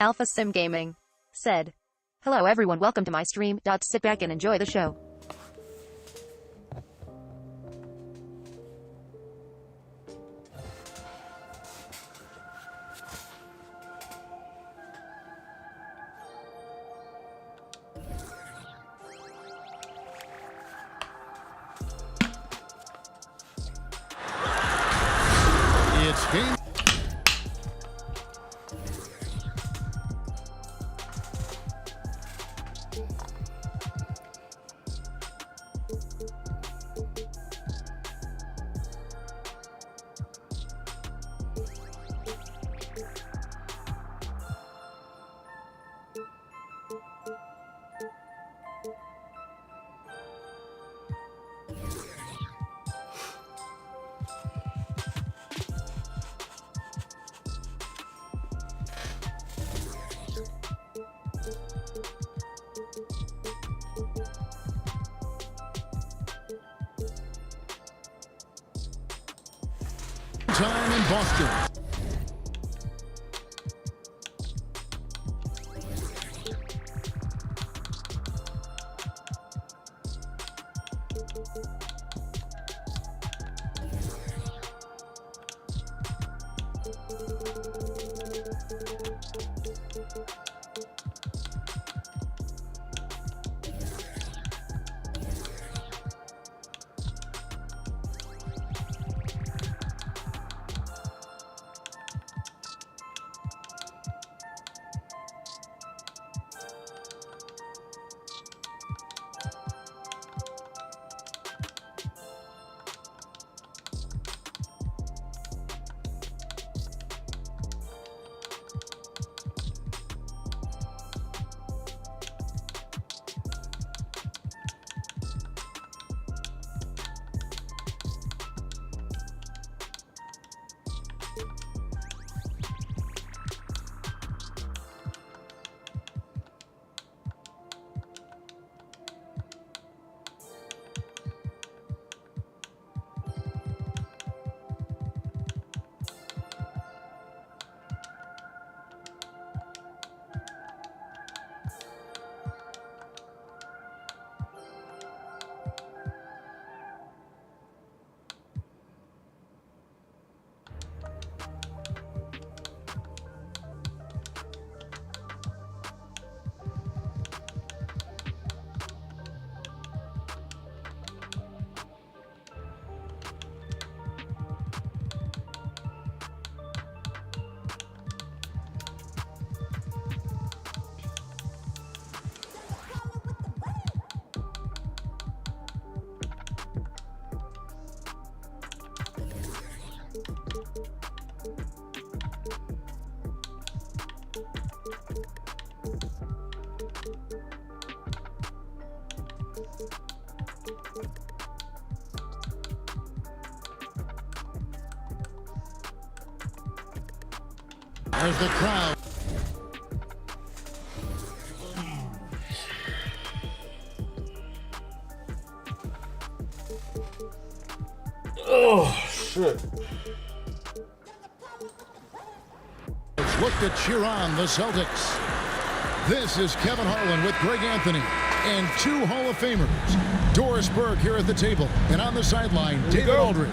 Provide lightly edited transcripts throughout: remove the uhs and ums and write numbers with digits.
Alpha Sim Gaming said, "Hello everyone, welcome to my stream. Sit back and enjoy the show." It's game. Time in Boston. There's the crowd. Oh, shit. Let's look to cheer on the Celtics. This is Kevin Harlan with Greg Anthony and two Hall of Famers. Doris Burke here at the table, and on the sideline, David Aldridge.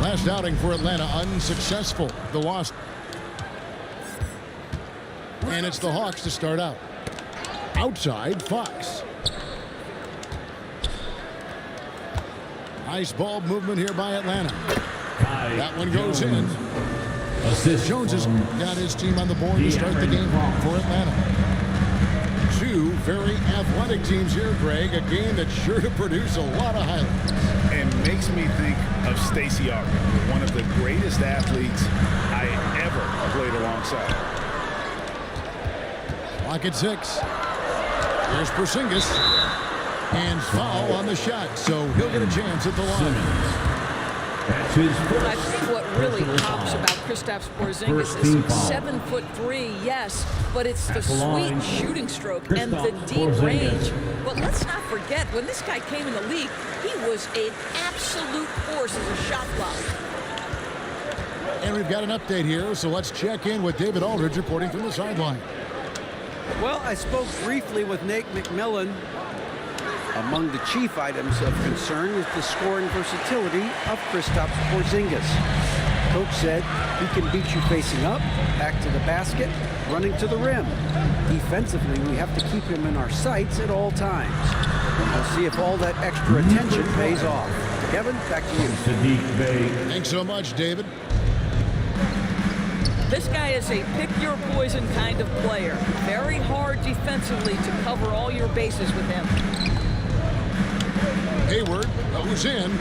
Last outing for Atlanta, unsuccessful. The Wasps. And it's the Hawks to start out. Outside, Fox. Nice ball movement here by Atlanta. That one goes in. Jones has got his team on the board to start the game for Atlanta. Two very athletic teams here, Greg. A game that's sure to produce a lot of highlights. And makes me think of Stacey Arkin, one of the greatest athletes I ever played alongside. Clock at 6. Here's Porzingis. And foul on the shot, so he'll get a chance at the line. But I think what really pops about Kristaps Porzingis is 7'3", yes, but it's the sweet shooting stroke and the deep range. But let's not forget, when this guy came in the league, he was an absolute force as a shot blocker. And we've got an update here, so let's check in with David Aldridge reporting from the sideline. Well, I spoke briefly with Nate McMillan. Among the chief items of concern is the scoring versatility of Kristaps Porzingis. Coach said he can beat you facing up, back to the basket, running to the rim. Defensively, we have to keep him in our sights at all times. We'll see if all that extra attention pays off. Kevin, back to you. Thanks so much, David. This guy is a pick-your-poison kind of player. Very hard defensively to cover all your bases with him. Hayward goes in.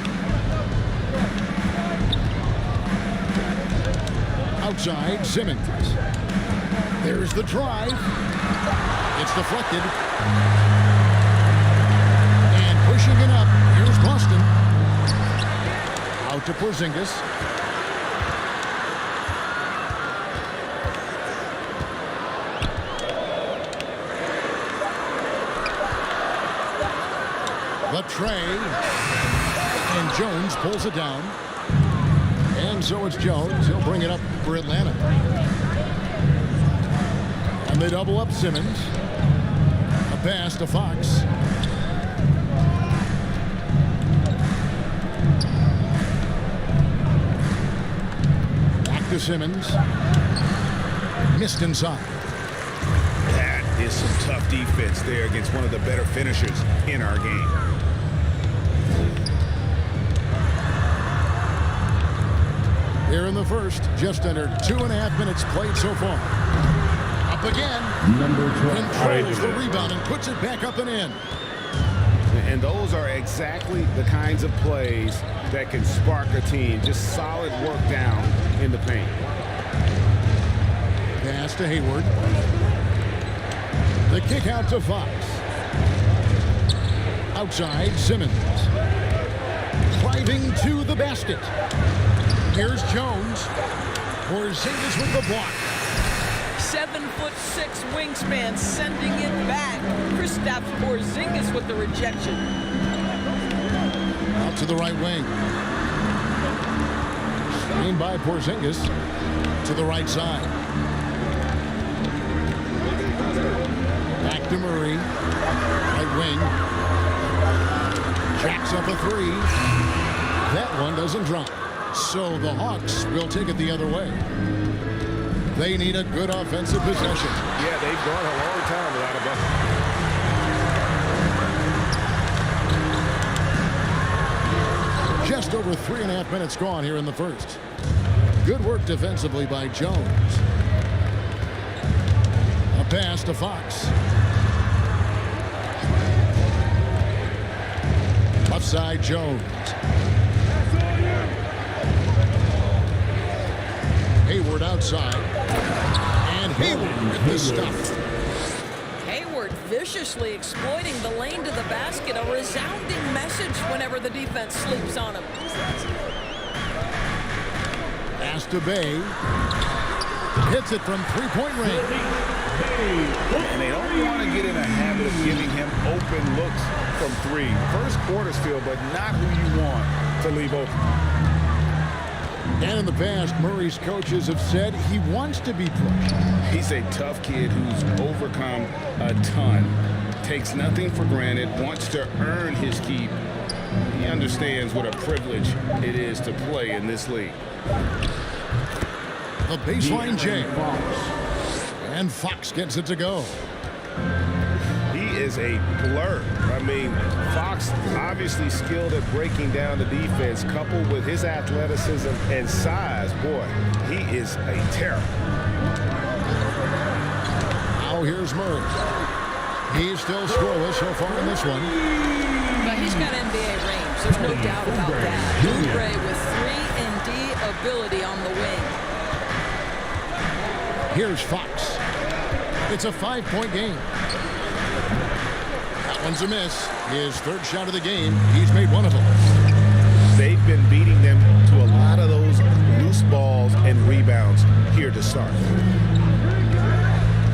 Outside, Simmons. There's the drive. It's deflected. And pushing it up, here's Boston. Out to Porzingis. The tray. And Jones pulls it down. And so it's Jones. He'll bring it up for Atlanta. And they double up Simmons. A pass to Fox. Back to Simmons. Missed inside. That is some tough defense there against one of the better finishers in our game. Here in the first, just under 2.5 minutes played so far. Up again. Controls the rebound and puts it back up and in. And those are exactly the kinds of plays that can spark a team. Just solid work down in the paint. Pass to Hayward. The kick out to Fox. Outside, Simmons. Driving to the basket. Here's Jones. Porzingis with the block. 7'6" wingspan, sending it back. Kristaps Porzingis with the rejection. Out to the right wing. Screened by Porzingis to the right side. Back to Murray. Right wing. Jacks up a three. That one doesn't drop. So the Hawks will take it the other way. They need a good offensive possession. Yeah, they've gone a long time without a bucket. Just over 3.5 minutes gone here in the first. Good work defensively by Jones. A pass to Fox. Left side, Jones. Hayward outside. And Hayward with the stuff. Hayward viciously exploiting the lane to the basket. A resounding message whenever the defense sleeps on him. Pass to Bay. Hits it from three-point range. And they don't want to get in a habit of giving him open looks from three. First quarter still, but not who you want to leave open. And in the past, Murray's coaches have said he wants to be pushed. He's a tough kid who's overcome a ton. Takes nothing for granted, wants to earn his keep. He understands what a privilege it is to play in this league. The baseline jam. And Fox gets it to go. He is a blur. I mean, Fox obviously skilled at breaking down the defense, coupled with his athleticism and size. Boy, he is a terror. Now here's Murray. He's still scoreless so far in this one. But he's got NBA range. There's no doubt about that. Oubre with 3-and-D ability on the wing. Here's Fox. It's a 5-point game. That one's a miss. His third shot of the game. He's made one of them. They've been beating them to a lot of those loose balls and rebounds here to start.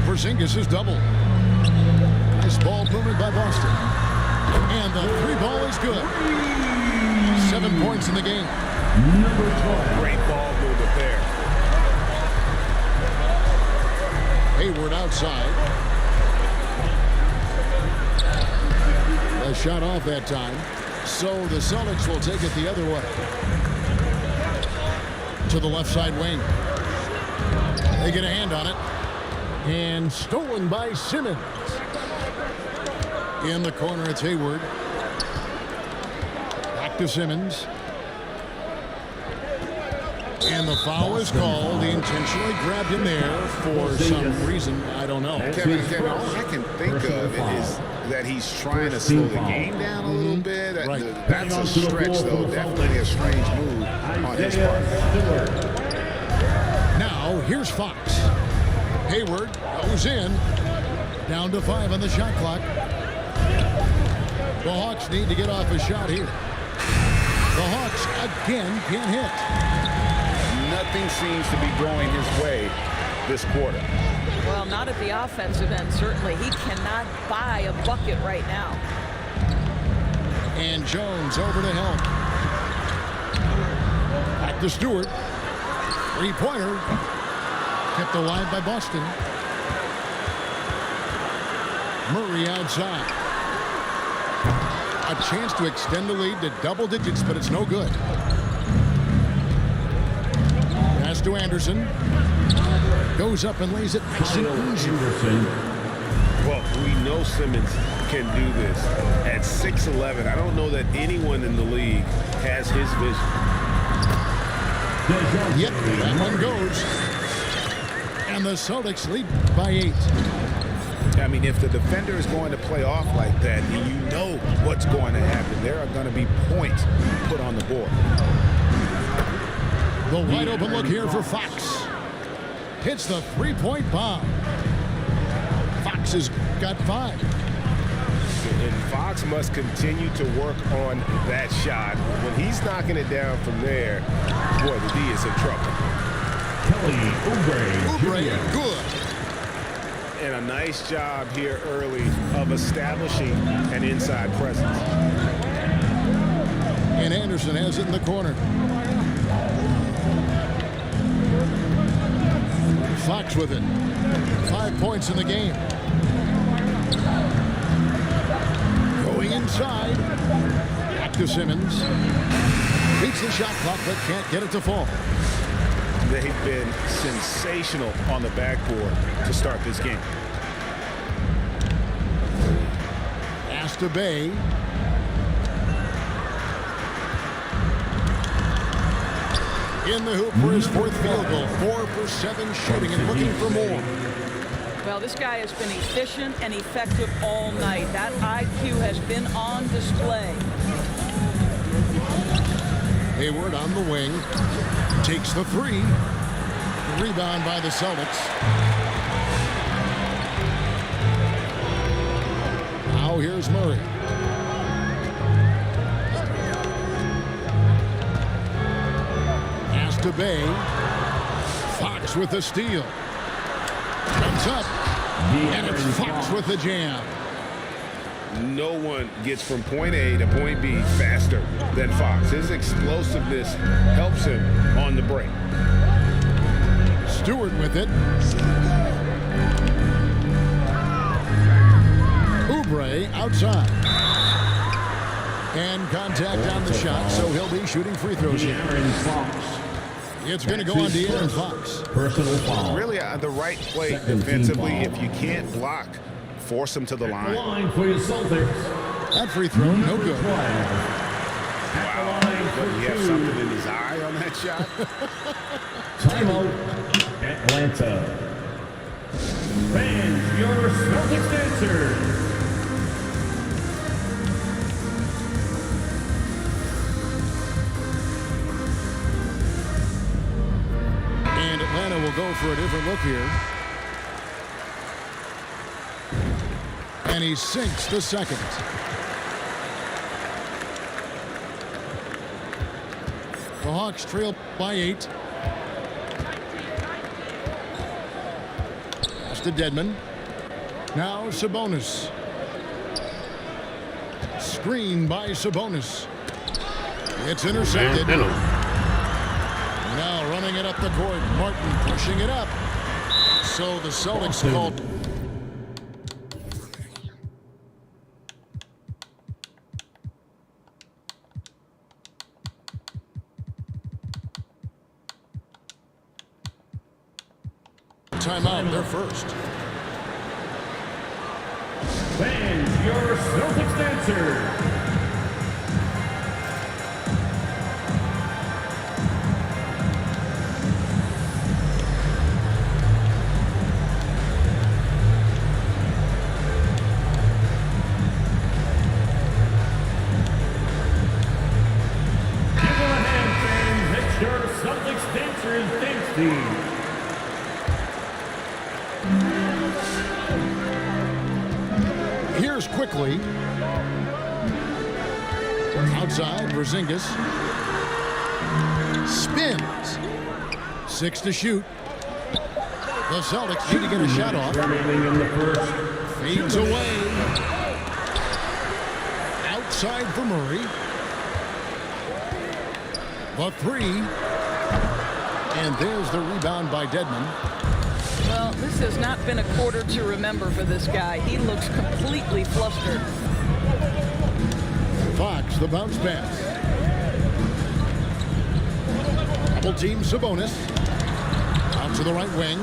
Porzingis is double. Nice ball movement by Boston. And the three ball is good. 7 points in the game. Great ball movement there. Hayward outside. A shot off that time. So the Celtics will take it the other way. To the left side wing. They get a hand on it. And stolen by Simmons. In the corner, it's Hayward. Back to Simmons. And the foul is called. He intentionally grabbed him there for some reason. I don't know. Kevin, all I can think of is that he's trying to slow the game down a little bit. Right. That's a stretch, though. Definitely a strange move on his part. Now, here's Fox. Hayward goes in. Down to 5 on the shot clock. The Hawks need to get off a shot here. The Hawks again can't hit. Nothing seems to be going his way this quarter. Well, not at the offensive end, certainly. He cannot buy a bucket right now. And Jones over to help. Back to Stewart. Three-pointer. Kept alive by Boston. Murray outside. A chance to extend the lead to double digits, but it's no good. Pass to Anderson. Goes up and lays it nice and easy. Well, we know Simmons can do this. At 6'11", I don't know that anyone in the league has his vision. Yep, that one goes. And the Celtics lead by 8. I mean, if the defender is going to play off like that, you know what's going to happen. There are going to be points put on the board. The wide open look here for Fox. Hits the three-point bomb. Fox has got 5. And Fox must continue to work on that shot. When he's knocking it down from there, boy, the D is in trouble. Oubre, good. And a nice job here early of establishing an inside presence. And Anderson has it in the corner. Fox with it. 5 points in the game. Going inside. Back to Simmons. Beats the shot clock, but can't get it to fall. They've been sensational on the backboard to start this game. Pass to Bay. In the hoop for his 4th field goal. 4 for 7 shooting and looking for more. Well, this guy has been efficient and effective all night. That IQ has been on display. Hayward on the wing. Takes the 3. Rebound by the Celtics. Now here's Murray. Pass to Bay. Fox with the steal. Comes up. And it's Fox with the jam. No one gets from point A to point B faster than Fox. His explosiveness helps him on the break. Stewart with it. Oubre outside. And contact on the shot, so he'll be shooting free throws here. It's going to go on De'Aaron Fox. Personal foul. Really the right play defensively. If you can't block, force him to the line. Line for your Celtics. That free throw, no good. Wow. Does he have something in his eye on that shot? Timeout, Atlanta. Fans, your Celtics answer. And Atlanta will go for a different look here. And he sinks the second. The Hawks trail by 8. Pass to Dedmon. Now Sabonis. Screen by Sabonis. It's intercepted. Now running it up the court. Martin pushing it up. So the Celtics called. Timeout, they're first. Fans, your Celtics dancer. Give them a hand, fans. It's your Celtics dancers dance team. Here's quickly. Outside, Porzingis. Spins. 6 to shoot. The Celtics need to get a shot off. Remaining in the first. Fades away. Outside for Murray. The 3. And there's the rebound by Dedmon. Well, this has not been a quarter to remember for this guy. He looks completely flustered. Fox, the bounce pass. Double team Sabonis. Out to the right wing.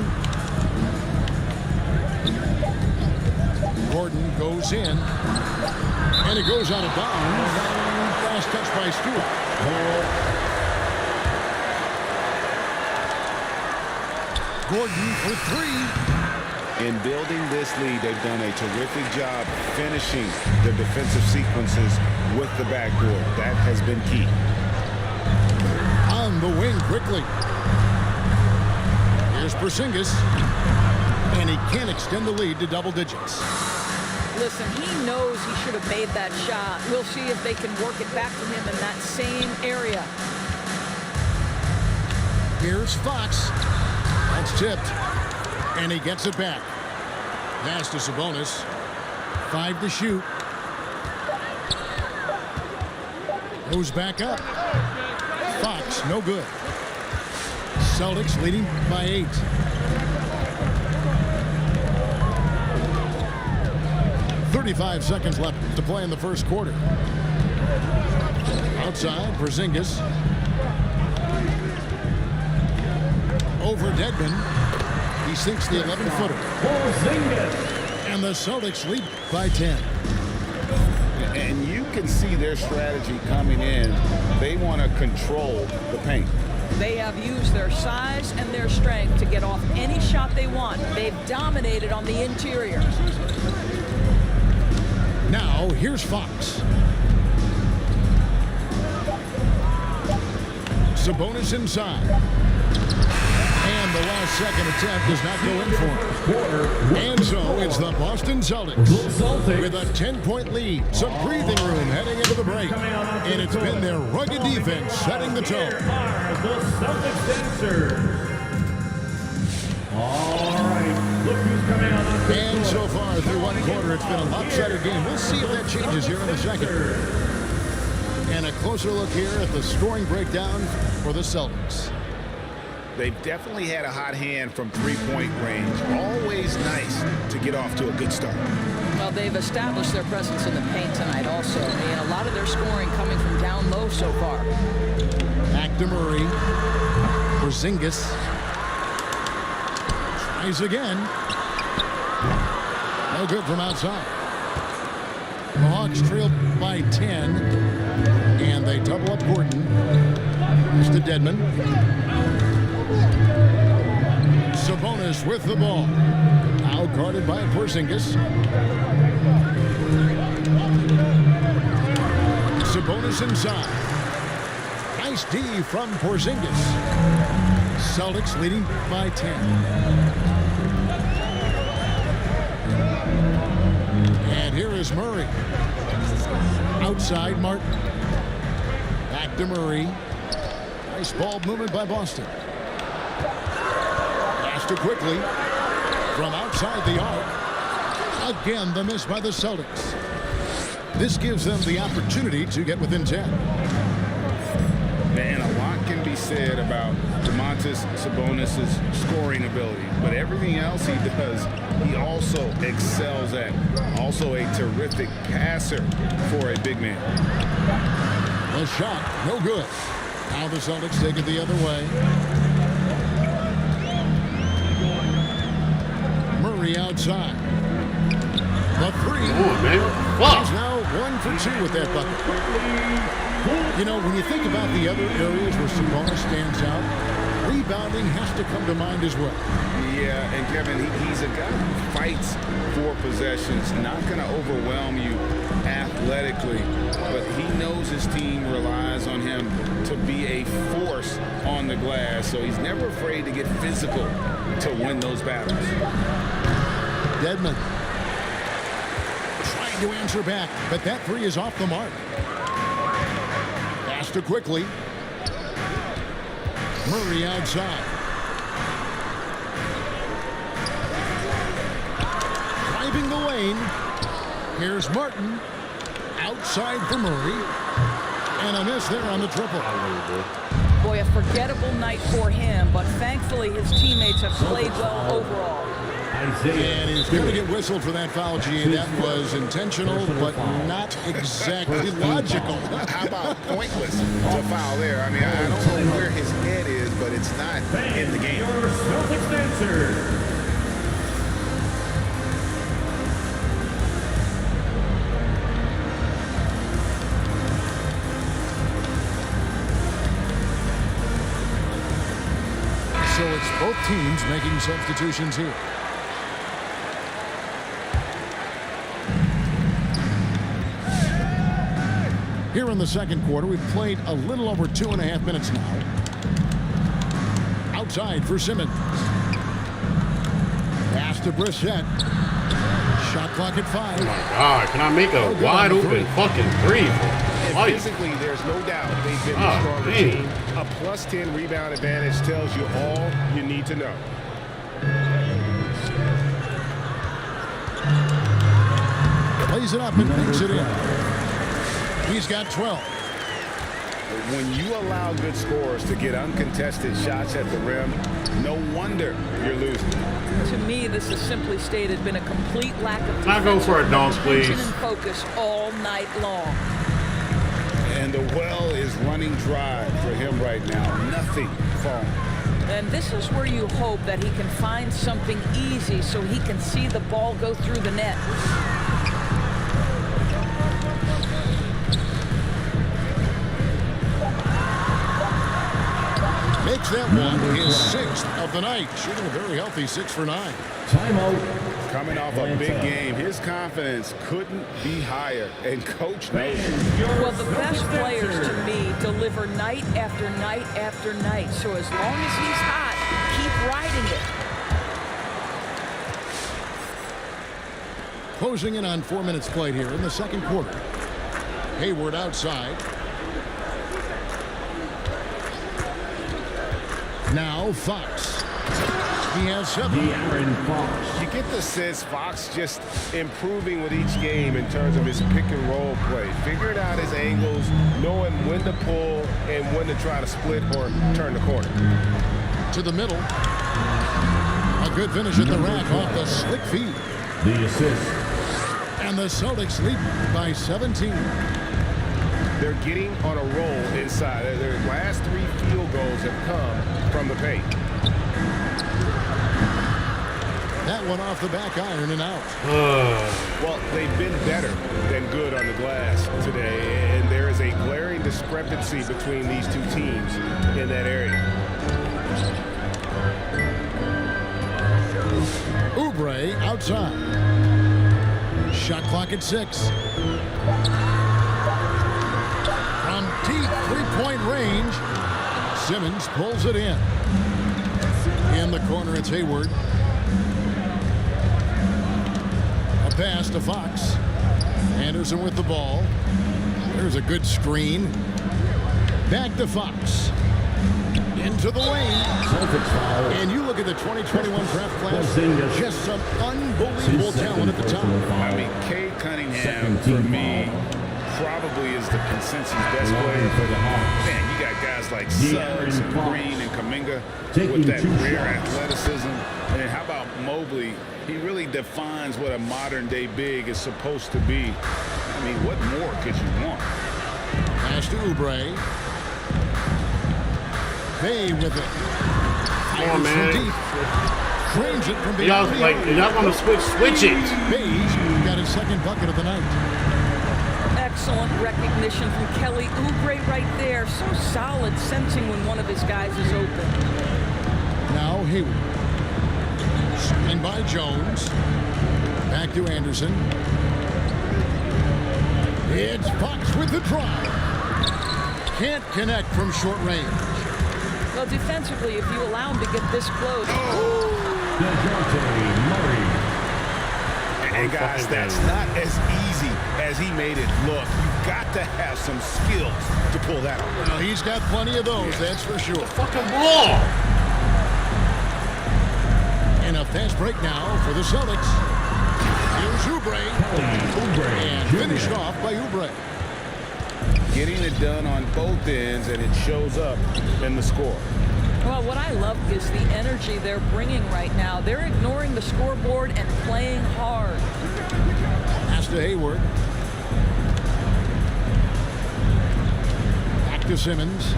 Gordon goes in. And it goes out of bounds. Last touch by Stewart. Gordon for 3. In building this lead, they've done a terrific job finishing the defensive sequences with the backboard. That has been key. On the wing quickly. Here's Porzingis. And he can't extend the lead to double digits. Listen, he knows he should have made that shot. We'll see if they can work it back to him in that same area. Here's Fox. That's tipped. And he gets it back. Pass to Sabonis. 5 to shoot. Goes back up. Fox, no good. Celtics leading by 8. .35 seconds left to play in the first quarter. Outside, Porzingis. Over Dedmon. He sinks the 11-footer. And the Celtics lead by 10. And you can see their strategy coming in. They want to control the paint. They have used their size and their strength to get off any shot they want. They've dominated on the interior. Now, here's Fox. Sabonis inside. And the last second attempt does not go in for him. And so it's the Boston Celtics with a 10-point lead. Some breathing room heading into the break. And it's been their rugged defense setting the tone. The Celtics dancers. All right, look who's coming on. And so far through one quarter, it's been a lopsided game. We'll see if that changes here in the second. And a closer look here at the scoring breakdown for the Celtics. They've definitely had a hot hand from three-point range. Always nice to get off to a good start. Well, they've established their presence in the paint tonight also. I mean, a lot of their scoring coming from down low so far. Back to Murray. Porzingis. Tries again. No good from outside. The Hawks trail by 10. And they double up Gordon. Here's to Dedmon. Sabonis with the ball. Out guarded by Porzingis. Sabonis inside. Nice D from Porzingis. Celtics leading by 10. And here is Murray. Outside Martin. Back to Murray. Nice ball movement by Boston. Too quickly from outside the arc. Again, the miss by the Celtics. This gives them the opportunity to get within 10. And a lot can be said said about Domantas Sabonis' scoring ability, but everything else he does, he also excels at. Also a terrific passer for a big man. The shot, no good. Now the Celtics take it the other way. Murray outside. The three. He's now 1 for 2 with that bucket. You know, when you think about the other areas where Sabonis stands out, rebounding has to come to mind as well. Yeah, and Kevin, he's a guy who fights for possessions, not going to overwhelm you athletically, but he knows his team relies on him to be a force on the glass, so he's never afraid to get physical to win those battles. Dedmon trying to answer back, but that three is off the mark. Pass to quickly. Murray outside. Driving the lane. Here's Martin. Outside for Murray. And a miss there on the triple. Boy, a forgettable night for him, but thankfully his teammates have played well overall. And he's going to get whistled for that foul, G. That was intentional, but not exactly logical. How about pointless to foul there? I mean, I don't know where his head is, but it's not in the game. Your Celtics answer. So it's both teams making substitutions here. Here in the second quarter, we've played a little over 2.5 minutes now. Outside for Simmons. Pass to Brissett. Shot clock at 5. Oh my God, can I make a wide open fucking three? Physically, there's no doubt they've been the stronger team. A +10 rebound advantage tells you all you need to know. Plays it up and banks it in. He's got 12. When you allow good scorers to get uncontested shots at the rim, no wonder you're losing. To me, this has simply stated been a complete lack of Not go for a dunk, please. attention and focus all night long. And the well is running dry for him right now. Nothing falling. And this is where you hope that he can find something easy so he can see the ball go through the net. Makes that one his 6th of the night. Shooting a very healthy 6 for 9. Timeout. Coming off a big game, his confidence couldn't be higher, and Coach knows it. Well, the best players to me deliver night after night after night. So as long as he's hot, keep riding it. Closing in on 4 minutes played here in the second quarter. Hayward outside. Now Fox. He has 7. You get the sense Fox just improving with each game in terms of his pick and roll play, figuring out his angles, knowing when to pull and when to try to split or turn the corner. To the middle. A good finish at the rack off the slick feed. The assist. And the Celtics lead by 17. They're getting on a roll inside. Their last 3 field goals have come from the paint. That one off the back iron and out. Well, they've been better than good on the glass today, and there is a glaring discrepancy between these two teams in that area. Oubre outside. Shot clock at 6. From deep three-point range, Simmons pulls it in. In the corner, it's Hayward. A pass to Fox. Anderson with the ball. There's a good screen. Back to Fox. Into the lane. And you look at the 2021 draft class, just some unbelievable talent at the top. I mean, Cade Cunningham, for me, probably Mobley is the consensus best player. Man, you got guys like Suggs, and Green, and Kuminga with that rare athleticism. And then how about Mobley? He really defines what a modern-day big is supposed to be. I mean, what more could you want? Pass to Oubre. Bay with it. Come on, man. Frames it from Y'all want to switch it. Bay's got his second bucket of the night. Excellent recognition from Kelly Oubre right there. So solid, sensing when one of his guys is open. Now Hayward. Screen by Jones. Back to Anderson. It's Fox with the drive. Can't connect from short range. Well, defensively, if you allow him to get this close. And guys, that's not as easy as he made it look. You've got to have some skills to pull that off. Well, he's got plenty of those, that's for sure. Fucking ball. And a fast break now for the Celtics. Here's Oubre. And finished off by Oubre. Getting it done on both ends, and it shows up in the score. Well, what I love is the energy they're bringing right now. They're ignoring the scoreboard and playing hard. Pass to Hayward. Back to Simmons.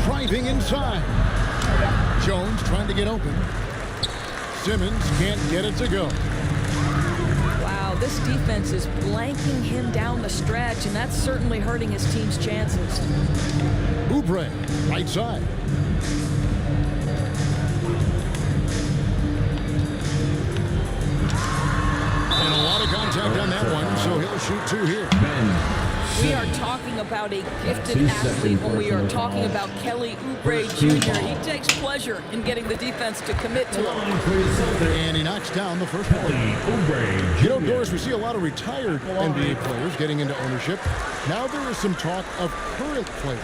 Driving inside. Jones trying to get open. Simmons can't get it to go. Wow, this defense is blanking him down the stretch, and that's certainly hurting his team's chances. Oubre, right side. And a lot of contact on that one, so he'll shoot two here. We are talking about a gifted athlete when we are talking about Kelly Oubre Jr. He takes pleasure in getting the defense to commit to him. And he knocks down the first one. You know, Doris, we see a lot of retired NBA players getting into ownership. Now there is some talk of current players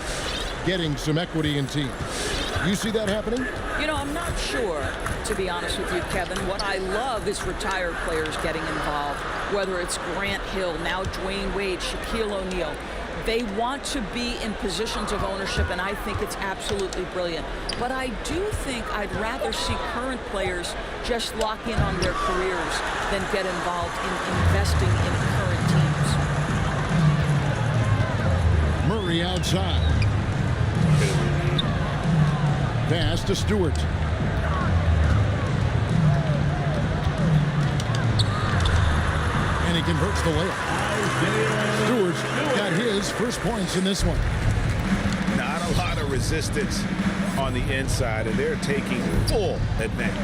getting some equity in teams. You see that happening? You know, I'm not sure, to be honest with you, Kevin. What I love is retired players getting involved, whether it's Grant Hill, now Dwayne Wade, Shaquille O'Neal. They want to be in positions of ownership, and I think it's absolutely brilliant. But I do think I'd rather see current players just lock in on their careers than get involved in investing in current teams. Murray outside. Pass to Stewart. And he converts the layup. Stewart's got his first points in this one. Not a lot of resistance on the inside, and they're taking full advantage.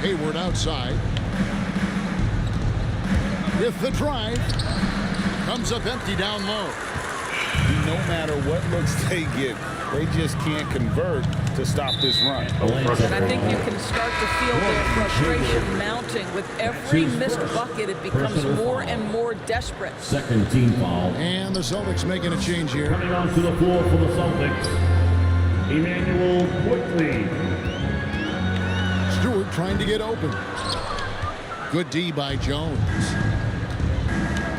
Hayward outside. With the drive. Comes up empty down low. No matter what looks they get, they just can't convert to stop this run. And I think you can start to feel their frustration mounting. With every missed bucket, it becomes more and more desperate. Second team foul. And the Celtics making a change here. Coming onto the floor for the Celtics, Emmanuel Quickly. Stewart trying to get open. Good D by Jones.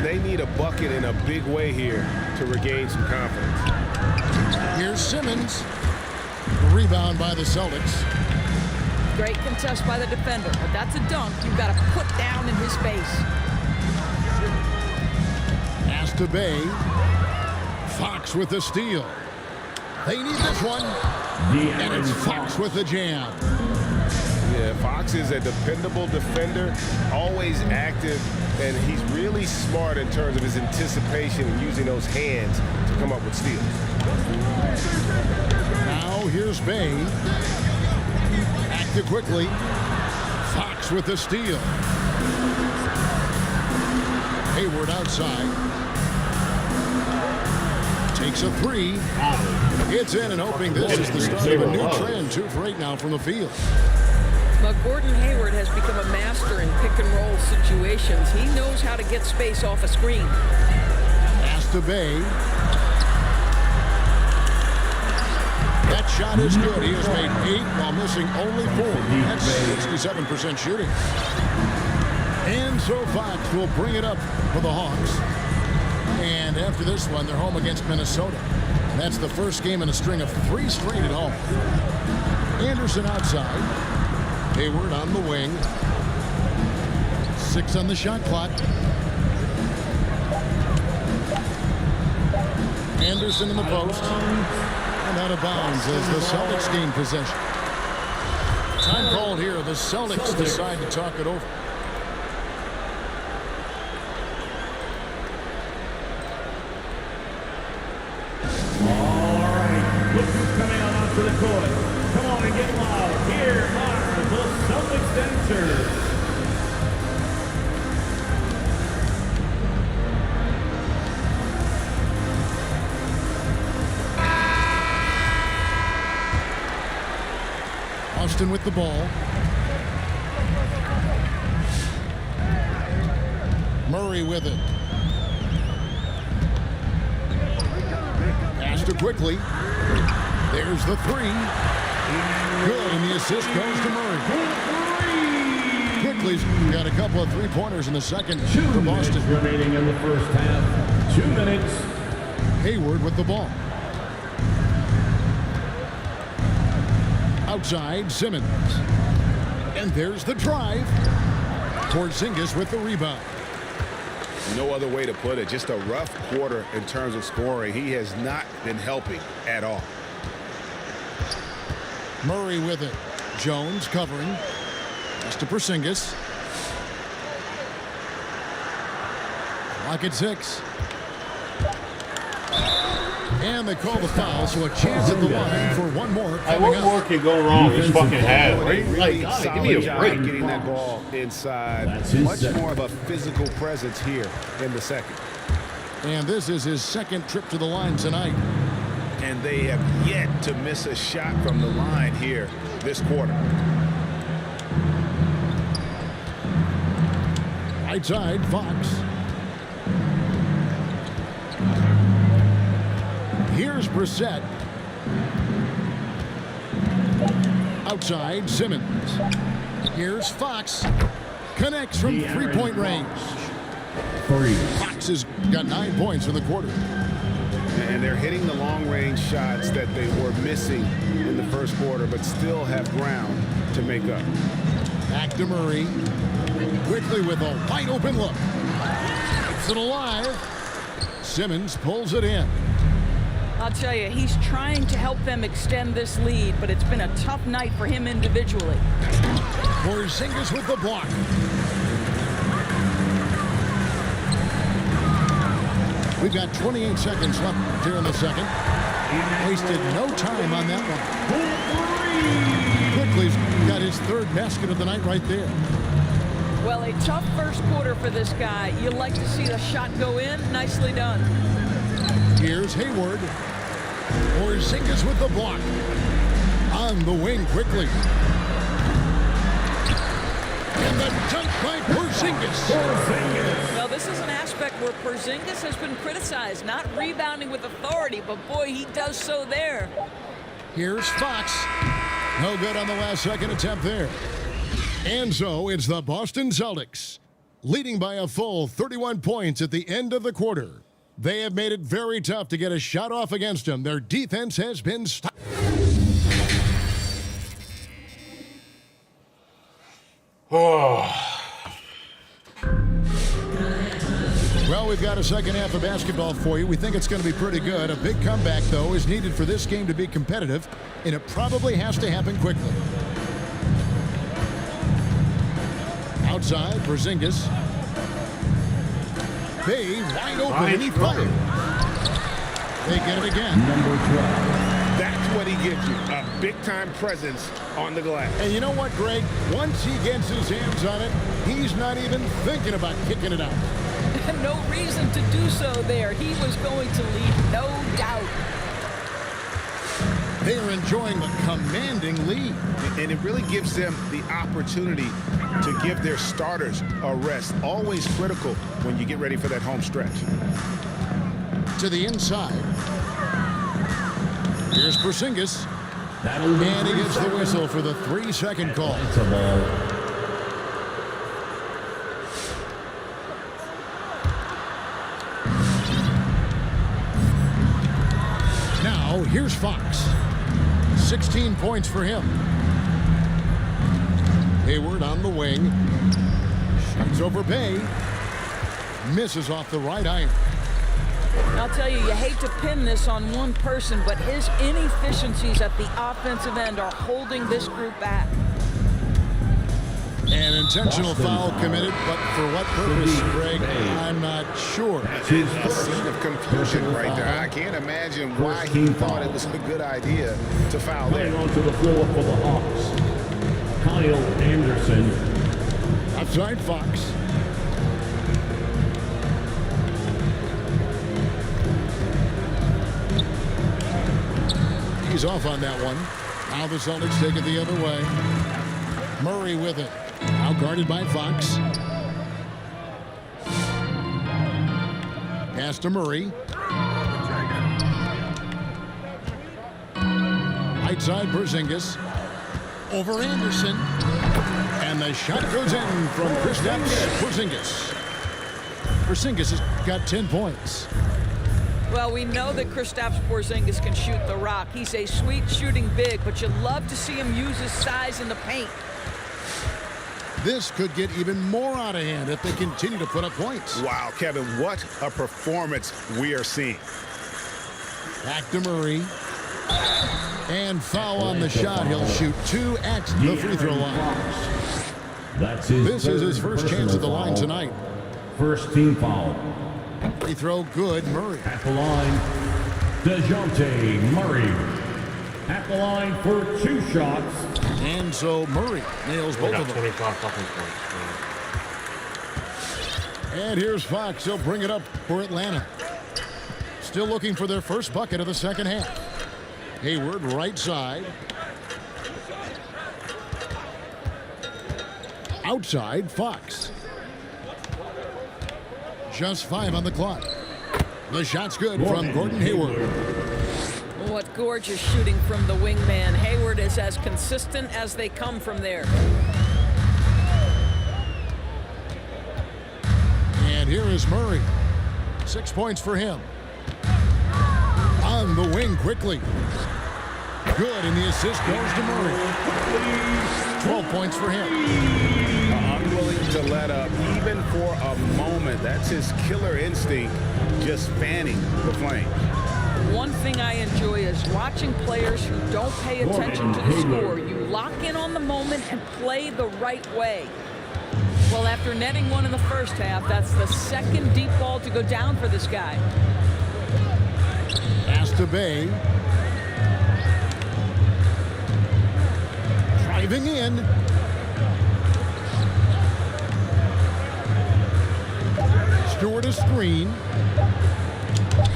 They need a bucket in a big way here to regain some confidence. Here's Simmons. Rebound by the Celtics. Great contest by the defender, but that's a dunk you've got to put down in his face. Pass to Bay. Fox with the steal. They need this one. And it's Fox with the jam. Yeah, Fox is a dependable defender, always active, and he's really smart in terms of his anticipation and using those hands to come up with steals. Now here's Bay. Active quickly. Fox with the steal. Hayward outside. Takes a three. It's in and hoping this is the start of a new trend. 2 for 8 now from the field. But Gordon Hayward has become a master in pick-and-roll situations. He knows how to get space off a screen. Pass to Bay. That shot is good. He has made 8 while missing only 4. That's 67% shooting. And so Fox will bring it up for the Hawks. And after this one, they're home against Minnesota. And that's the first game in a string of 3 straight at home. Anderson outside. Hayward on the wing. 6 on the shot clock. Anderson in the post. And out of bounds as the Celtics gain possession. Time called here. The Celtics decide to talk it over. All right, look who's coming on onto the court. Come on and get loud. Here are the Celtics dancers. Austin with the ball. Murray with it. Pass to quickly. There's the 3. Good, and the assist goes to Murray. Quickly's got a couple of 3-pointers in the second for Boston. Remaining in the first half. 2 minutes. Hayward with the ball. Outside, Simmons. And there's the drive. Porzingis with the rebound. No other way to put it. Just a rough quarter in terms of scoring. He has not been helping at all. Murray with it. Jones covering. Pass to Porzingis. Clock at 6. And they call the foul, so a chance at the line for one more. What more can go wrong? His fucking head. Really Like, solid give me a job break. getting that ball inside. Much more of a physical presence here in the second. And this is his second trip to the line tonight. And they have yet to miss a shot from the line here this quarter. Right side, Fox. Here's Brissett. Outside, Simmons. Here's Fox. Connects from 3-point range. Fox has got 9 points in the quarter. And they're hitting the long-range shots that they were missing in the first quarter, but still have ground to make up. Back to Murray. Quickly with a wide-open look. Keeps it alive. Simmons pulls it in. I'll tell you, he's trying to help them extend this lead, but it's been a tough night for him individually. Porzingis with the block. We've got 28 seconds left here in the second. Wasted no time on that one. Quickly's got his 3rd basket of the night right there. Well, a tough first quarter for this guy. You like to see the shot go in. Nicely done. Here's Hayward. Porzingis with the block. On the wing quickly. And the dunk by Porzingis. Now, this is an aspect where Porzingis has been criticized, not rebounding with authority, but boy, he does so there. Here's Fox. No good on the last second attempt there. And so it's the Boston Celtics, leading by a full 31 points at the end of the quarter. They have made it very tough to get a shot off against them. Their defense has been stopped. Well, we've got a second half of basketball for you. We think it's going to be pretty good. A big comeback, though, is needed for this game to be competitive, and it probably has to happen quickly. Outside, Porzingis. Bay wide open, and he fired. They get it again. Number 12. That's what he gives you, a big-time presence on the glass. And you know what, Greg? Once he gets his hands on it, he's not even thinking about kicking it out. No reason to do so there. He was going to lead, no doubt. They are enjoying a commanding lead. And it really gives them the opportunity to give their starters a rest. Always critical when you get ready for that home stretch. To the inside. Here's Porzingis. And he gets the whistle for the 3-second call. here's Fox. 16 points for him. Hayward on the wing. Shoots over Bay. Misses off the right iron. I'll tell you hate to pin this on one person, but his inefficiencies at the offensive end are holding this group back. An intentional foul committed, but for what purpose, Greg, I'm not sure. A scene of confusion right there. I can't imagine why he thought it was a good idea to foul there. Onto the floor for the Hawks, Kyle Anderson. Outside Fox. He's off on that one. Now the Celtics take it the other way. Murray with it. Now guarded by Fox. Pass to Murray. Right side Porzingis. Over Anderson. And the shot goes in from Kristaps Porzingis. Porzingis has got 10 points. Well, we know that Kristaps Porzingis can shoot the rock. He's a sweet shooting big, but you love to see him use his size in the paint. This could get even more out of hand if they continue to put up points. Wow, Kevin, what a performance we are seeing. Back to Murray. And foul on the shot. He'll shoot 2 at the free throw line. This is his first chance at the line tonight. First team foul. Free throw good, Murray. At the line, DeJounte Murray. At the line for 2 shots. And so Murray nails both of them. 25 fucking points. And here's Fox. He'll bring it up for Atlanta. Still looking for their first bucket of the second half. Hayward, right side. Outside, Fox. Just 5 on the clock. The shot's good from Gordon Hayward. What gorgeous shooting from the wingman. Hayward is as consistent as they come from there. And here is Murray. 6 points for him. On the wing quickly. Good, and the assist goes to Murray. 12 points for him. Unwilling to let up, even for a moment. That's his killer instinct, just fanning the flame. One thing I enjoy is watching players who don't pay attention to the score. You lock in on the moment and play the right way. Well, after netting one in the first half, that's the second deep ball to go down for this guy. Pass to Bay. Driving in. Stewart a screen.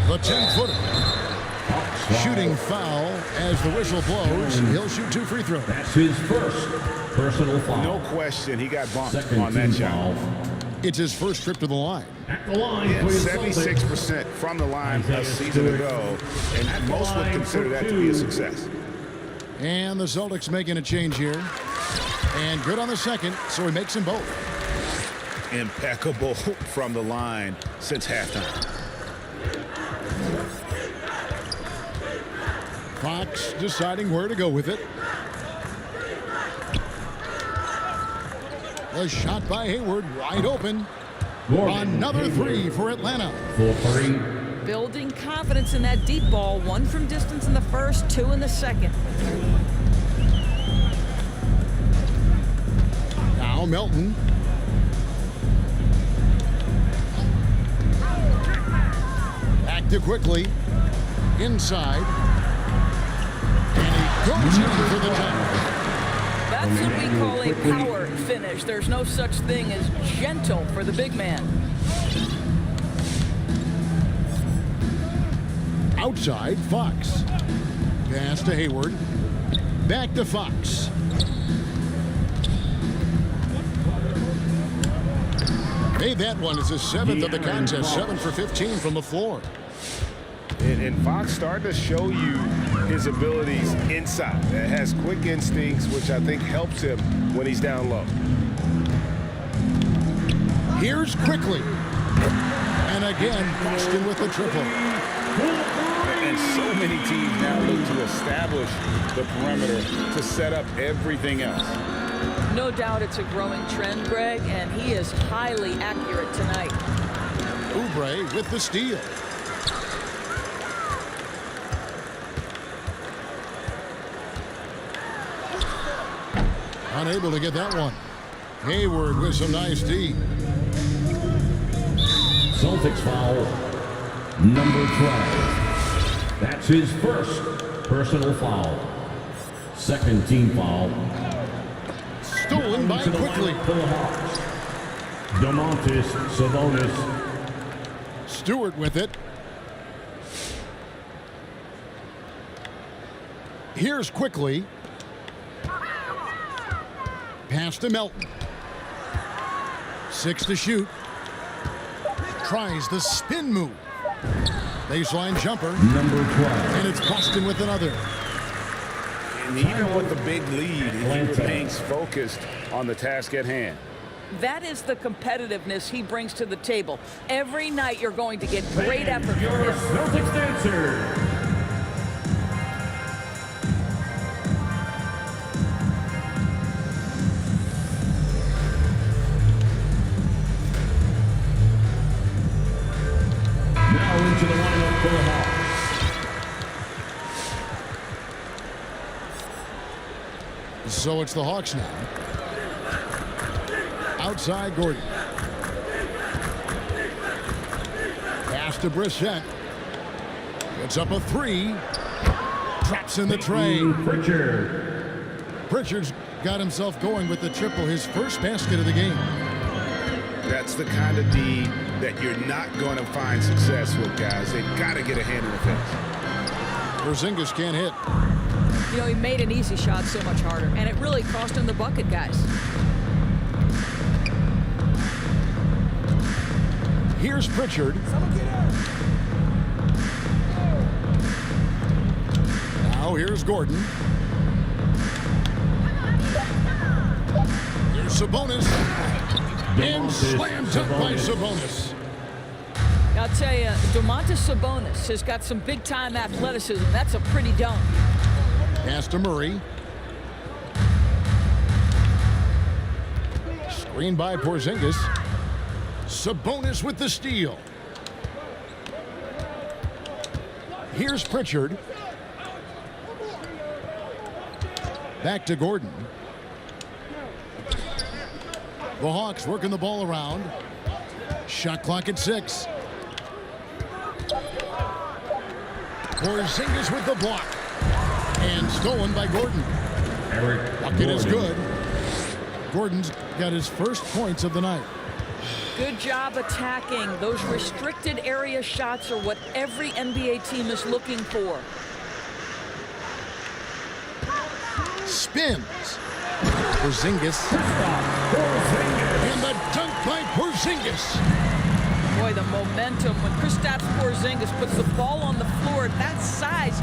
The 10-footer. Shooting foul as the whistle blows. He'll shoot 2 free throws. That's his first personal foul. No question, he got bumped Second on that shot. foul. It's his first trip to the line. At the line, Yeah, for the 76% from the line a season ago, and most would consider that to be a success. And the Celtics making a change here. And good on the second, so he makes them both. Impeccable from the line since halftime. Fox deciding where to go with it. The shot by Hayward, wide open. Another 3 for Atlanta. For 3. Building confidence in that deep ball. 1 from distance in the first, 2 in the second. Now Melton. Back to quickly. Inside. And he goes in for the time. That's what we call a power finish. There's no such thing as gentle for the big man. Outside, Fox. Pass to Hayward. Back to Fox. Made that one as his 7th of the contest. 7 for 15 from the floor. And Fox started to show you his abilities inside. It has quick instincts, which I think helps him when he's down low. Here's quickly. And again, Boston with the triple. And so many teams now look to establish the perimeter to set up everything else. No doubt it's a growing trend, Greg, and he is highly accurate tonight. Oubre with the steal. Unable to get that one. Hayward with some nice D. Celtics foul. Number 12. That's his first personal foul. Second team foul. Stolen by quickly. For the Hawks. Domantas Sabonis. Stewart with it. Here's quickly. Pass to Melton. 6 to shoot. Tries the spin move. Baseline jumper. Number 12. And it's Boston with another. And even with the big lead, he remains focused on the task at hand. That is the competitiveness he brings to the table. Every night you're going to get great effort from Your him. Celtics dancer. Into the lineup for the Hawks. So it's the Hawks now. Outside Gordon. Pass to Brissett. Gets up a 3. Traps in the tray. Pritchard's got himself going with the triple, his first basket of the game. That's the kind of D that you're not going to find success with, guys. They've got to get a hand in the fence. Porzingis can't hit. You know, he made an easy shot so much harder, and it really cost him the bucket, guys. Here's Pritchard. Now here's Gordon. Here's Sabonis. And slam dunk by Sabonis. I'll tell you, Domantas Sabonis has got some big-time athleticism. That's a pretty dunk. Pass to Murray. Screen by Porzingis. Sabonis with the steal. Here's Pritchard. Back to Gordon. The Hawks working the ball around. Shot clock at 6. Porzingis with the block. And stolen by Gordon. Bucket is good. Gordon's got his first points of the night. Good job attacking. Those restricted area shots are what every NBA team is looking for. Spins. Porzingis. And the dunk by Porzingis. Boy, the momentum when Kristaps Porzingis puts the ball on the floor at that size,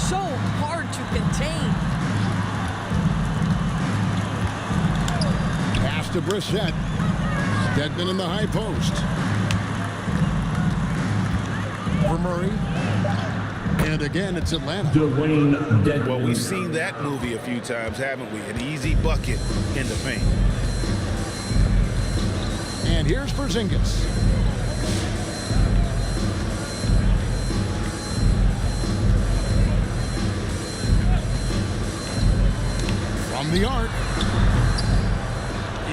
so hard to contain. Pass to Brissett. Dedmon in the high post. For Murray. And again, it's Atlanta. Dwayne Dedmon. Well, we've seen that movie a few times, haven't we? An easy bucket in the paint. And here's Porzingis. From the arc.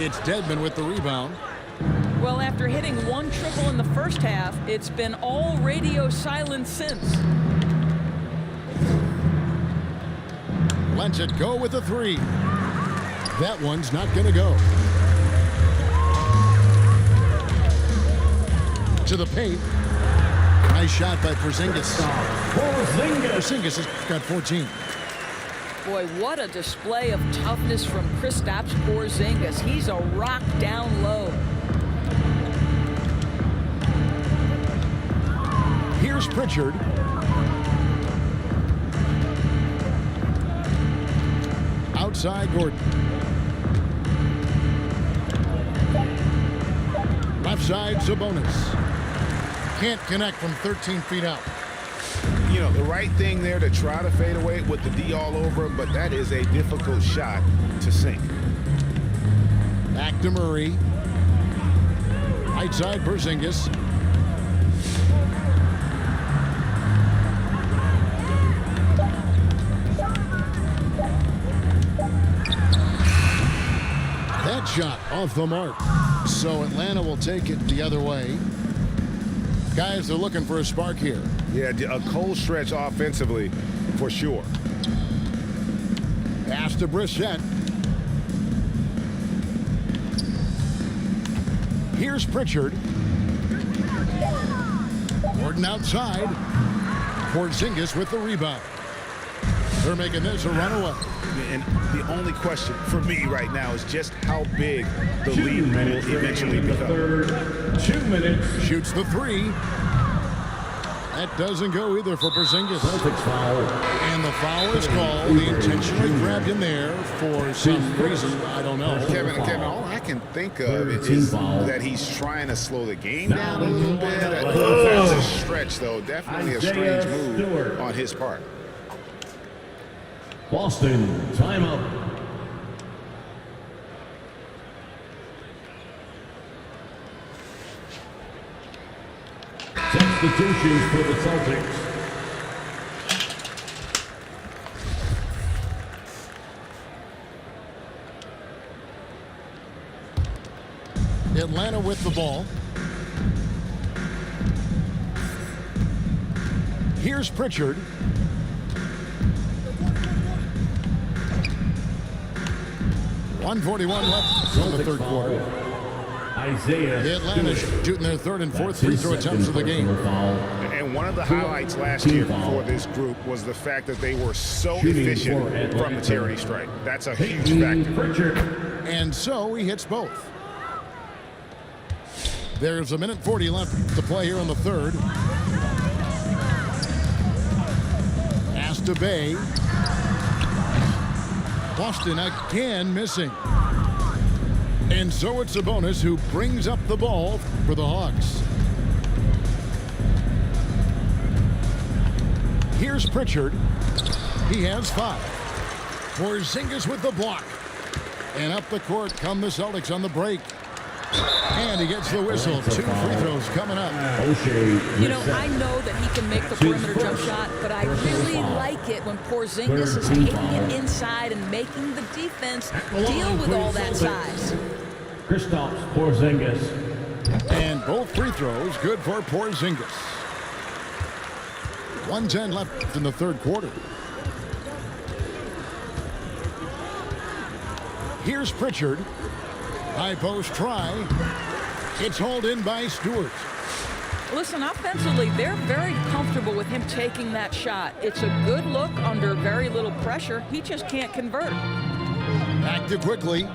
It's Dedmon with the rebound. Well, after hitting one triple in the first half, it's been all radio silence since. Lets it go with a 3. That one's not going to go. To the paint. Nice shot by Porzingis. Porzingis has got 14. Boy, what a display of toughness from Kristaps Porzingis. He's a rock down low. Here's Pritchard. Outside Gordon. Left side Sabonis. Can't connect from 13 feet out. You You know, the right thing there to try to fade away with the D all over him, but that is a difficult shot to sink. Back to Murray. Right side, Porzingis. That shot off the mark. So Atlanta will take it the other way. Guys, they're looking for a spark here. Yeah, a cold stretch offensively for sure. Pass to Brissett. Here's Pritchard. Gordon outside. Porzingis with the rebound. They're making this a runaway. And the only question for me right now is just how big the lead will eventually become. 2 minutes. Shoots the three. That doesn't go either for Porzingis. Celtics foul. And the foul is called. He intentionally grabbed in there for some reason. I don't know. Kevin, all I can think of is that he's trying to slow the game down a little bit. That's a stretch, though. Definitely a strange move on his part. Boston, timeout. Substitutions for the Celtics. Atlanta with the ball. Here's Pritchard. .141 left in the third quarter. Isaiah Atlanta shooting their third and fourth free throw attempts of the game. And one of the highlights last year for this group was the fact that they were so efficient from the charity stripe. That's a huge factor. And so he hits both. There's 1:40 left to play here in the third. Pass to Bay. Boston again missing. And so it's Sabonis who brings up the ball for the Hawks. Here's Pritchard. He has 5. Porzingis with the block. And up the court come the Celtics on the break. And he gets the whistle. 2 free throws coming up. You know, I know that he can make the perimeter jump shot, but I really like it when Porzingis is taking it inside and making the defense deal with all that size. Kristaps Porzingis. And both free throws good for Porzingis. 1:10 left in the third quarter. Here's Pritchard. High post try. It's hauled in by Stewart. Listen, offensively, they're very comfortable with him taking that shot. It's a good look under very little pressure. He just can't convert. Back to quickly.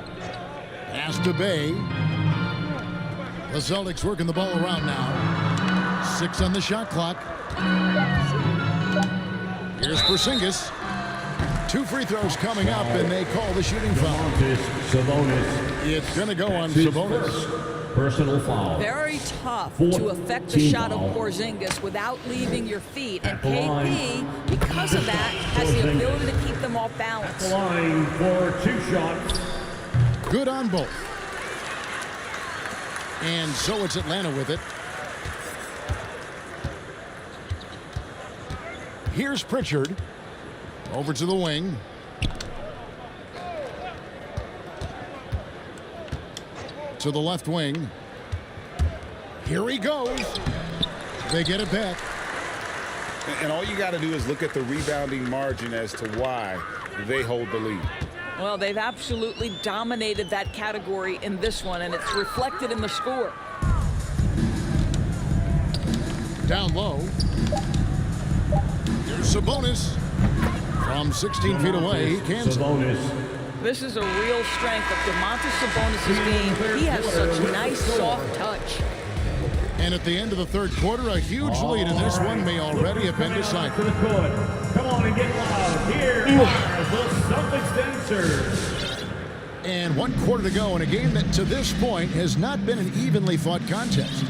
Pass to Bay. The Celtics working the ball around now. 6 on the shot clock. Here's Porzingis. 2 free throws coming up, and they call the shooting foul. Sabonis. It's going to go on Sabonis. Personal foul. Very tough to affect the shot of Porzingis without leaving your feet. And KP, because of that, has the ability to keep them off balance. The line for 2 shots. Good on both. And so it's Atlanta with it. Here's Pritchard. Over to the wing. To the left wing. Here he goes. They get it back. And all you got to do is look at the rebounding margin as to why they hold the lead. Well, they've absolutely dominated that category in this one, and it's reflected in the score. Down low. Here's Sabonis. From 16 feet away, he can't. This is a real strength of Domantas Sabonis' game. He has such nice, soft touch. And at the end of the third quarter, a huge lead in this one may already have been decided. Come on and get loud. Here are the Celtics dancers. And 1 quarter to go in a game that to this point has not been an evenly fought contest.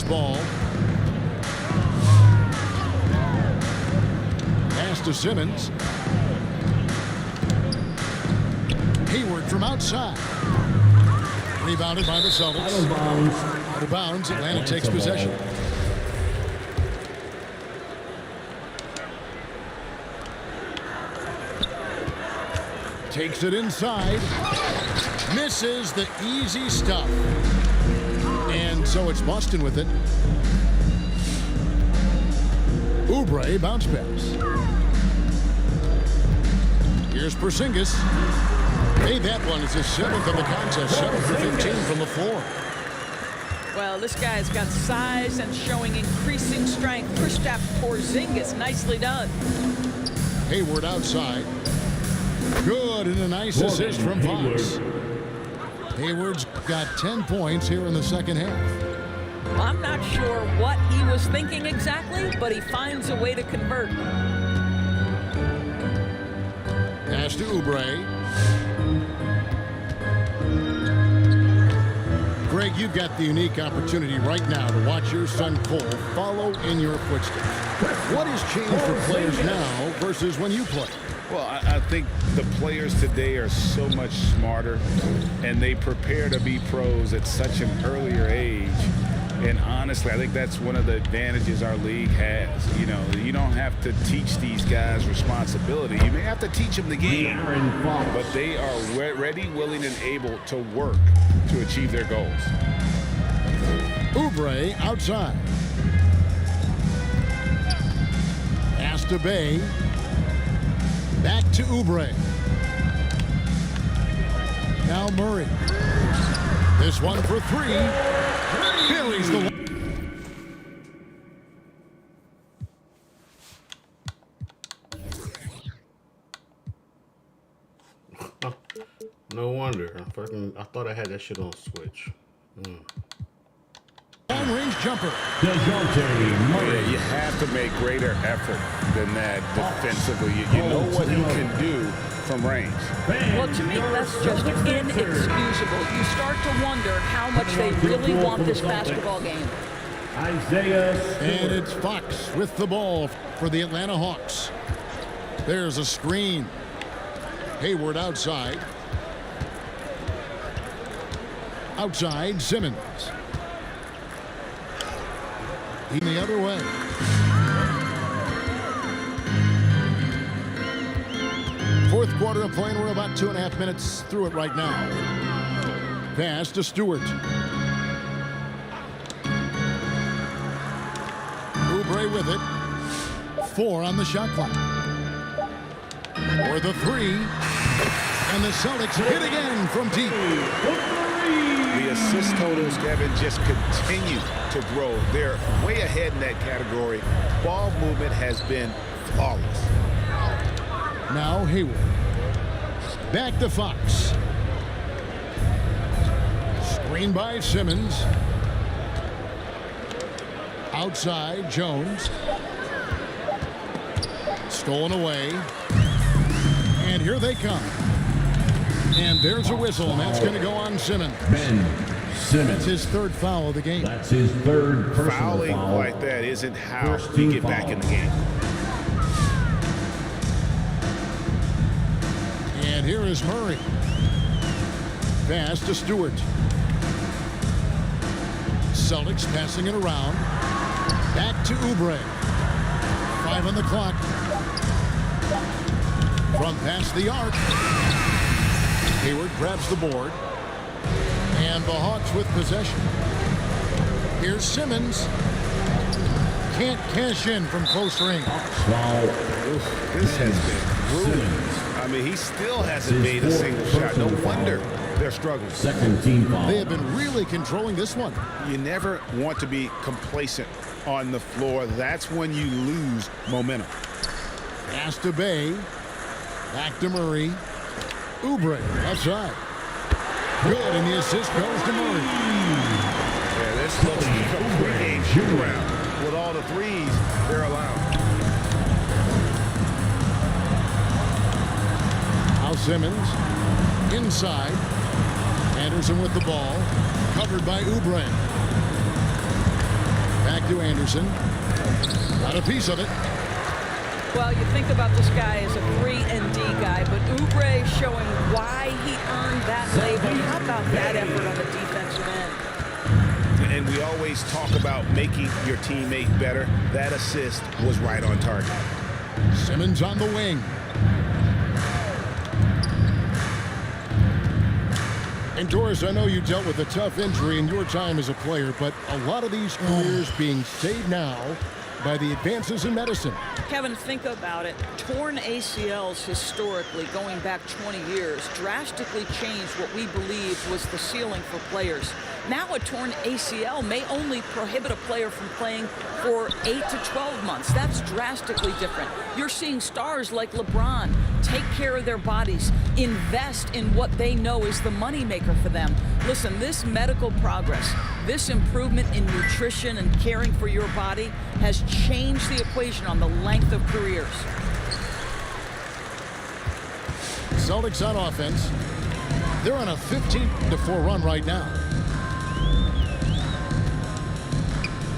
ball. Pass to Simmons. Hayward from outside. Rebounded by the Celtics. Out of bounds. Atlanta takes possession. Takes it inside. Misses the easy stuff. And so it's Boston with it. Oubre bounce pass. Here's Porzingis. Made that one. It's his 7th of the contest. 7 for 15 from the floor. Well, this guy's got size and showing increasing strength. Kristaps Porzingis, nicely done. Hayward outside. Good, and a nice assist from Fox. Hayward's got 10 points here in the second half. Well, I'm not sure what he was thinking exactly, but he finds a way to convert. Pass to Oubre. Greg, you've got the unique opportunity right now to watch your son Cole follow in your footsteps. What has changed for players now versus when you played? Well, I think the players today are so much smarter, and they prepare to be pros at such an earlier age. And honestly, I think that's one of the advantages our league has. You know, you don't have to teach these guys responsibility. You may have to teach them the game, but they are ready, willing, and able to work to achieve their goals. Oubre outside. Pass to Bay. Back to Oubre. Now Murray. This one for 3. Buries the No wonder. I thought I had that shit on Switch. long-range jumper. Yeah, you have to make greater effort than that defensively. You know what he can do from range. Well, to me, that's just inexcusable. You start to wonder how much they really want this basketball game. And it's Fox with the ball for the Atlanta Hawks. There's a screen. Hayward outside. Outside, Simmons. He the other way. Fourth quarter of playing. We're about 2.5 minutes through it right now. Pass to Stewart. Oubre with it. 4 on the shot clock. For the 3. And the Celtics hit again from deep. The assist totals, Kevin, just continue to grow. They're way ahead in that category. Ball movement has been flawless. Now Hayward. Back to Fox. Screen by Simmons. Outside, Jones. Stolen away. And here they come. And there's a whistle, and that's going to go on Simmons. Simmons. That's his 3rd foul of the game. That's his 3rd personal Fouling foul. like that isn't how you get back in the game. And here is Murray. Pass to Stewart. Celtics passing it around. Back to Oubre. 5 on the clock. From past the arc. Hayward grabs the board. And the Hawks with possession. Here's Simmons. Can't cash in from close range. This has been brutal. I mean, he still hasn't made a single shot. No wonder they're struggling. Second team foul. They have been really controlling this one. You never want to be complacent on the floor. That's when you lose momentum. Pass to Bay. Back to Murray. Oubre outside. Good, and the assist goes to Murray. Yeah, this looks like a three-game shoot-around with all the threes they're allowing. Now Simmons inside. Anderson with the ball. Covered by Oubre. to Anderson. Got a piece of it. Well, you think about this guy as a 3-and-D guy, but Oubre showing why he earned that label. How about that effort on the defensive end? And we always talk about making your teammate better. That assist was right on target. Simmons on the wing. And Doris, I know you dealt with a tough injury in your time as a player, but a lot of these careers being saved now by the advances in medicine. Kevin, think about it. Torn ACLs historically, going back 20 years, drastically changed what we believed was the ceiling for players. Now a torn ACL may only prohibit a player from playing for 8 to 12 months. That's drastically different. You're seeing stars like LeBron take care of their bodies, invest in what they know is the moneymaker for them. Listen, this medical progress, this improvement in nutrition and caring for your body has changed the equation on the length of careers. Celtics on offense. They're on a 15-4 run right now.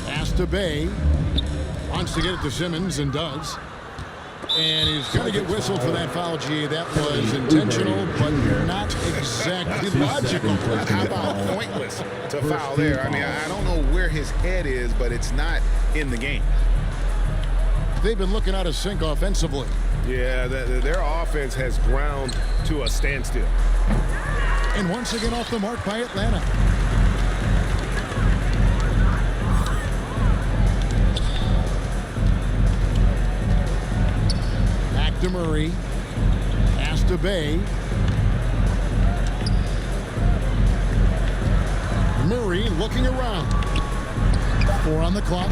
Pass to Bay. Wants to get it to Simmons and does. And he's going to get whistled for that foul, G. That was intentional, but not exactly logical. How about pointless to foul there? I mean, I don't know where his head is, but it's not in the game. They've been looking out of sync offensively. Yeah, their offense has ground to a standstill. And once again off the mark by Atlanta. Back to Murray. Pass to Bay. Murray looking around. 4 on the clock.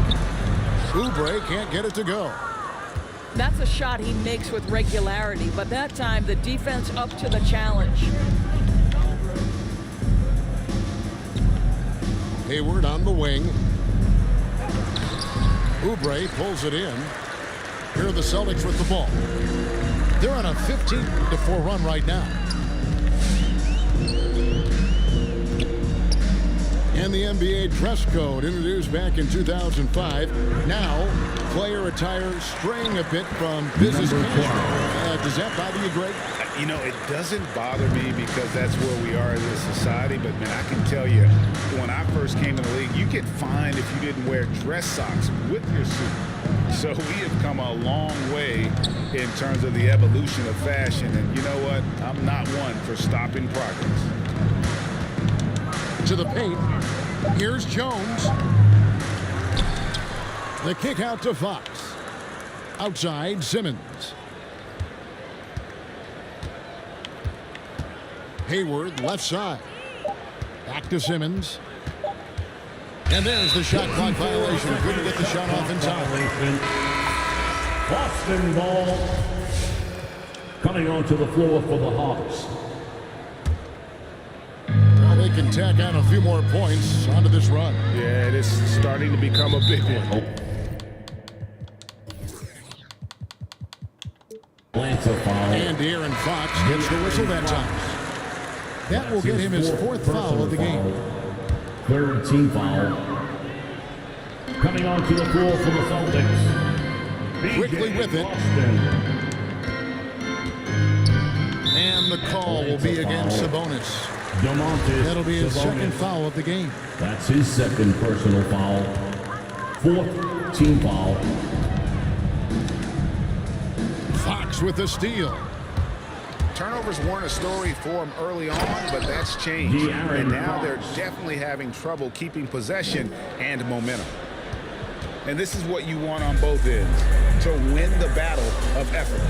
Oubre can't get it to go. That's a shot he makes with regularity, but that time the defense up to the challenge. Hayward on the wing. Oubre pulls it in. Here are the Celtics with the ball. They're on a 15-4 run right now. And the NBA dress code introduced back in 2005. Now, player attire straying a bit from business casual. Does that bother you, Greg? You know, it doesn't bother me because that's where we are as a society. But, man, I can tell you, when I first came in the league, you get fined if you didn't wear dress socks with your suit. So we have come a long way in terms of the evolution of fashion. And you know what? I'm not one for stopping progress. To the paint. Here's Jones. The kick out to Fox. Outside, Simmons. Hayward, left side. Back to Simmons. And there's the shot clock violation. Couldn't get the shot off in time. Boston ball coming onto the floor for the Hawks. Well, they can tack on a few more points onto this run. Yeah, it is starting to become a big one. And Aaron Fox gets the whistle that time. That will get him his 4th foul of the game. 3rd team foul. Coming onto the floor for the Celtics. Quickly with it. And the call will be against Sabonis. That'll be his 2nd foul of the game. That's his 2nd personal foul. 4th team foul. Fox with the steal. Turnovers weren't a story for him early on, but that's changed. And now they're definitely having trouble keeping possession and momentum. And this is what you want on both ends, to win the battle of effort.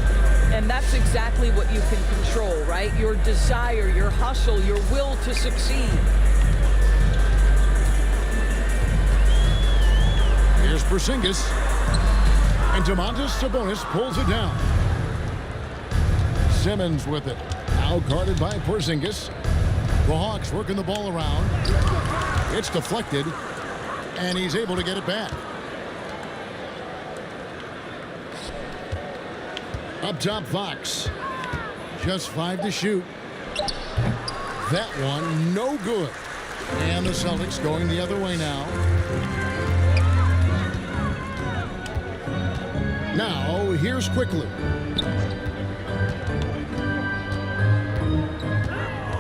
And that's exactly what you can control, right? Your desire, your hustle, your will to succeed. Here's Porzingis. And Domantas Sabonis pulls it down. Simmons with it. Now guarded by Porzingis. The Hawks working the ball around. It's deflected. And he's able to get it back. Up top, Fox. Just 5 to shoot. That one, no good. And the Celtics going the other way now. Now, here's Quickly.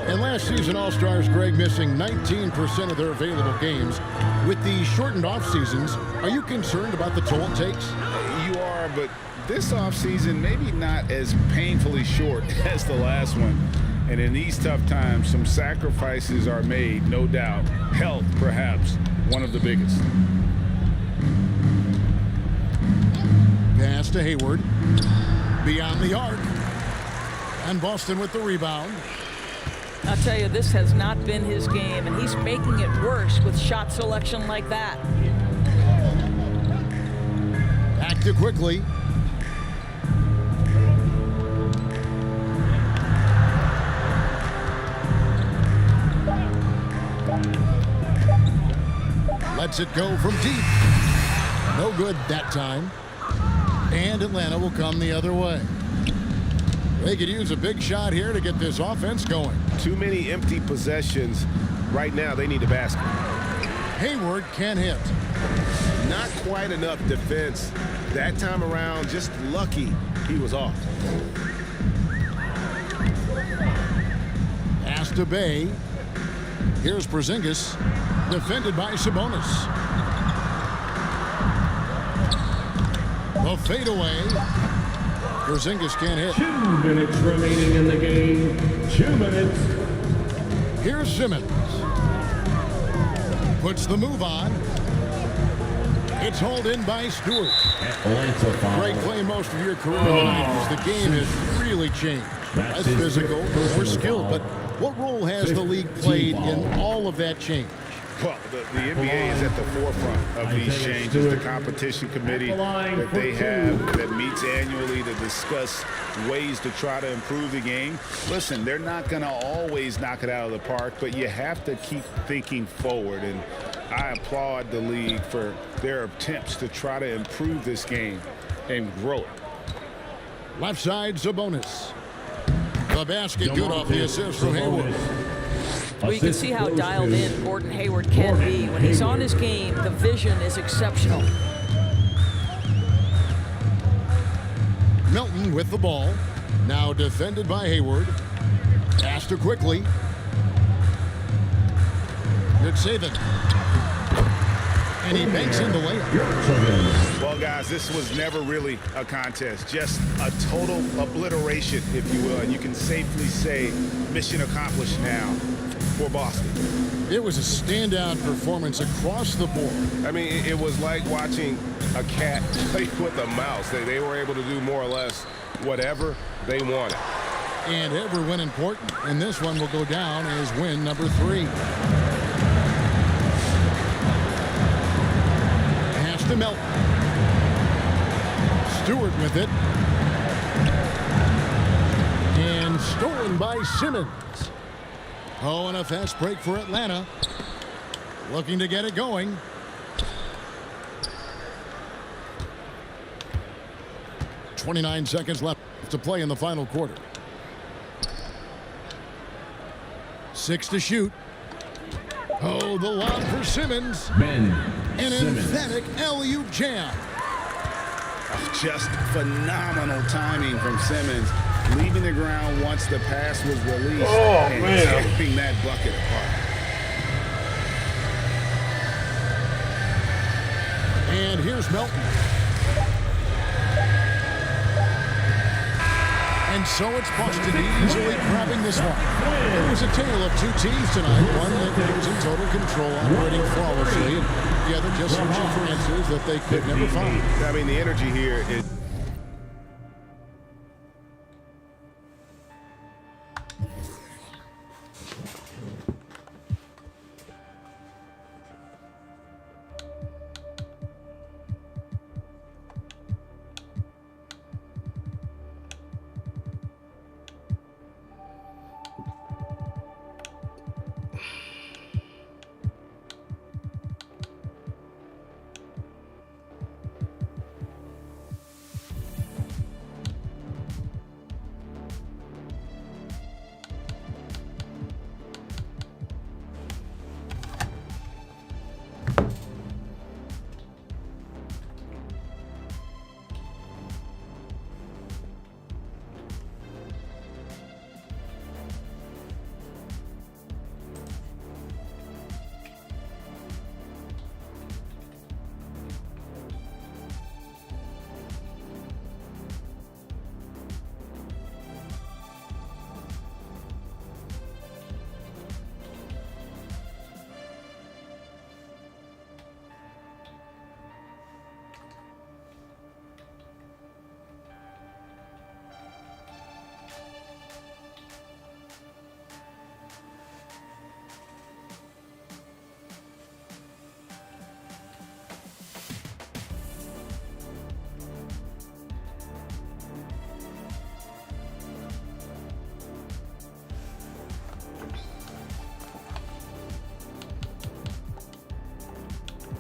And last season, All-Stars Greg missing 19% of their available games. With the shortened off-seasons, are you concerned about the toll it takes? You are, but this offseason maybe not as painfully short as the last one. And in these tough times, some sacrifices are made, no doubt. Health, perhaps, one of the biggest. Pass to Hayward. Beyond the arc. And Boston with the rebound. I'll tell you, this has not been his game, and he's making it worse with shot selection like that. Back to Quickly. Lets it go from deep. No good that time. And Atlanta will come the other way. They could use a big shot here to get this offense going. Too many empty possessions. Right now, they need a basket. Hayward can hit. Not quite enough defense. That time around, just lucky he was off. Pass to Bay. Here's Porzingis. Defended by Sabonis. The fadeaway. Porzingis can't hit. 2 minutes remaining in the game. 2 minutes. Here's Simmons. Puts the move on. It's hauled in by Stewart. Greg, playing most of your career in the 90s, the game has really changed. Less physical, more skilled. But what role has the league played in all of that change? Well, the NBA is at the forefront of these changes. The competition committee that they have that meets annually to discuss ways to try to improve the game. Listen, they're not going to always knock it out of the park, but you have to keep thinking forward. And I applaud the league for their attempts to try to improve this game and grow it. Left side, Sabonis. The basket good off the assist from Hayward. Well, you can see how dialed in Gordon Hayward can be. When he's on his game, the vision is exceptional. Milton with the ball. Now defended by Hayward. Pass to Quickly. Reg-Season. And he banks in the layup. Well, guys, this was never really a contest. Just a total obliteration, if you will. And you can safely say mission accomplished now for Boston. It was a standout performance across the board. I mean, it was like watching a cat play with a mouse. They were able to do more or less whatever they wanted. And every win important. And this one will go down as win number 3. Pass to Melton. Stewart with it. And stolen by Simmons. Oh, and a fast break for Atlanta. Looking to get it going. .29 seconds left to play in the final quarter. 6 to shoot. Oh, the lob for Simmons. An emphatic alley-oop jam. Just phenomenal timing from Simmons, leaving the ground once the pass was released and tearing that bucket apart. And here's Melton. And so it's Boston easily grabbing this one. It was a tale of two teams tonight. One that was in total control, operating flawlessly, and the other just searching for answers that they could never find. I mean, the energy here is